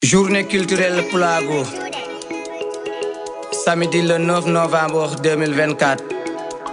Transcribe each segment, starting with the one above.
Journée culturelle Pulago, samedi le 9 novembre 2024,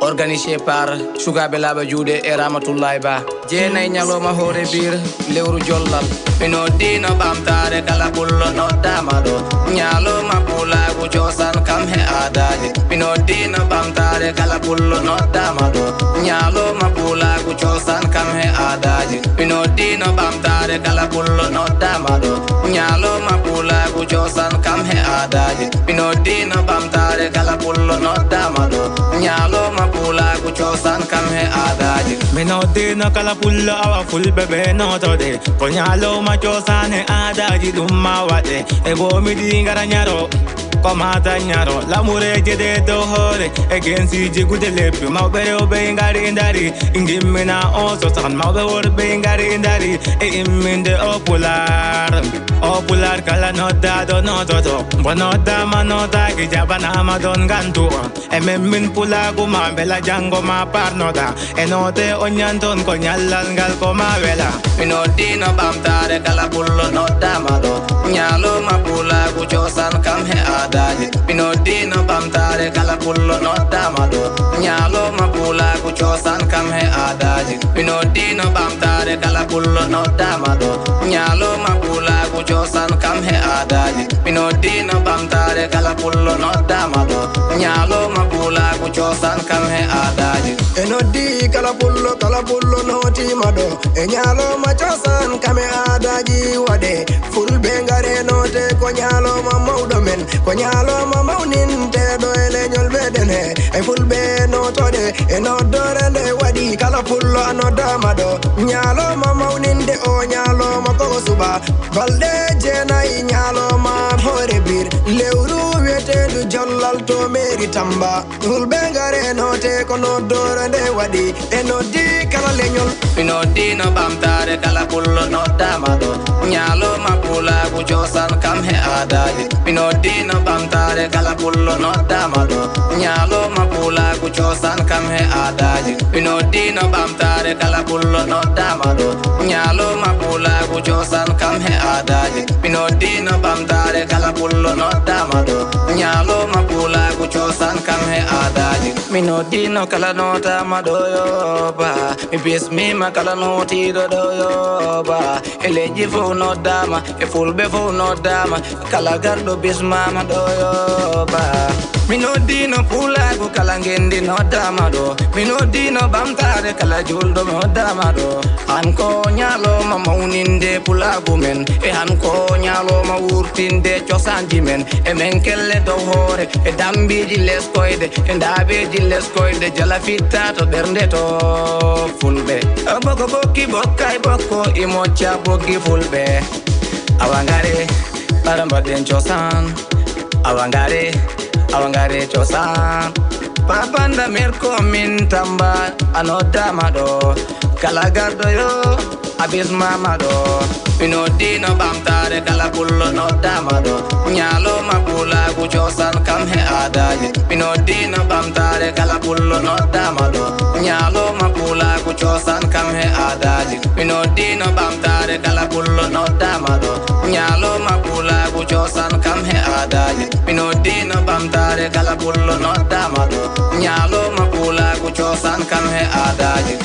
organisé par Sugabe Laba Juude et Ramatoulaye Ba. Jeenay ñaloma hoore bir lewru jollal mino dina bamtare kala pullo noddama ɗo ñaloma Pulago cosan kam he aadaji mino dina bamtare kala pullo noddama ɗo ñaloma Pulago cosan kam he aadaji mino dina bamtare kala pullo noddama ɗo ñaloma Pulago cosan kam he aadaji mino dina bamtare kala pullo noddama ɗo ñaloma Pulago cosan kam he aadaji mino dina kala pullo awa fulɓe ɓe notode ko ñalowma cosane aadaji ɗum ma waɗe e bo miɗi gara ñaro ko mata ñaro lamureje de dow hoore e gensiji gude leppi mawɓe rewɓe gari dari gimmina on sosan mawɓe worɓe gari dari e imminde o pular kala noddaɗo nototo bo noddama notaki jaɓanama ɗon gantu on e men min Pulago ma beela janggo ma parnoɗa e note o ñanton ko ñallal ngal ko ma wela mino dina ɓamtare kala pullo noddama ɗo ñaloma Pulago cosan kam he aadaji mino dina ɓamtare kala pullo noddama ɗo ñaloma Pulago cosan kam he aadaji mino dina ɓamtare kala pullo noddama ɗo ñaloma Pulago cosan kam he aadaji mino dina ɓamtare kala pullo noddama ɗo ñaloma Pulago cosan kam he aadaji e noddi kala pullo notima ɗo e ñaloma cosan kam he aadaji waɗe fulɓe ngare note ko ñaloma mawɗo men ko ñaloma mawninteɗo e leñol meɗen he e fulɓe notode e noddore nde waɗi kala pullo a noddama ɗo ñaloma mawninde o ñaloma koko suɓa balɗe jeenayi ñaloma hoore bir lewru wiyetedu jollal to mairie Tamba fulɓe ngare note ko noddore nde waɗi e noddi kala leñol mino dina ɓamtare kala pullo noddama ɗo ñaloma Pulago cosan kam he aadaji mino dina ɓamtare kala pullo noddama ɗo ñaloma Pulago cosan kam he aadaji mino dina ɓamtare kala pullo noddama ɗo ñaloma Pulago cosan kam he aadaji mino dina ɓamtare kala pullo noddama ɗo ñaloma Pulago cosan kam he aadaji mino dino kala notama ɗo yoba mi bismima kala notiɗo ɗo yoba e leydi fof noddama e fulɓe fof noddama kala garɗo bismama ɗo yoba mino dino Pulago kala gendi noddama ɗo mino dino ɓamtare kala julɗo noddama ɗo han ko ñaloma mawninde Pulago men e han ko ñaloma wurtinde cosanji men e men kelle dow hoore e dambiji leskoyde e daabeji leskoyde jala fitta to ɓernde to fulɓe boko bokki bokkay bokko i mocca boggi fulɓe awa ngare ɓara mbaɗɗen cosan awa ngare cosan papanda merko min Tamba a noddama ɗo kala garɗo yo a bismama ɗo mino dina ɓamtare kala pullo noddama ɗo ñaloma Pulago cosan kam he aadaji mino dina ɓamtare kala pullo noddama ɗo ñaloma Pulago cosan kam he aadaji mino dina ɓamtare kala pullo noddama ɗo ñaloma Pulago cosan kam he aadaji mino dina ɓamtare kala pullo noddama ɗo ñaloma Pulago cosan kam he aadaji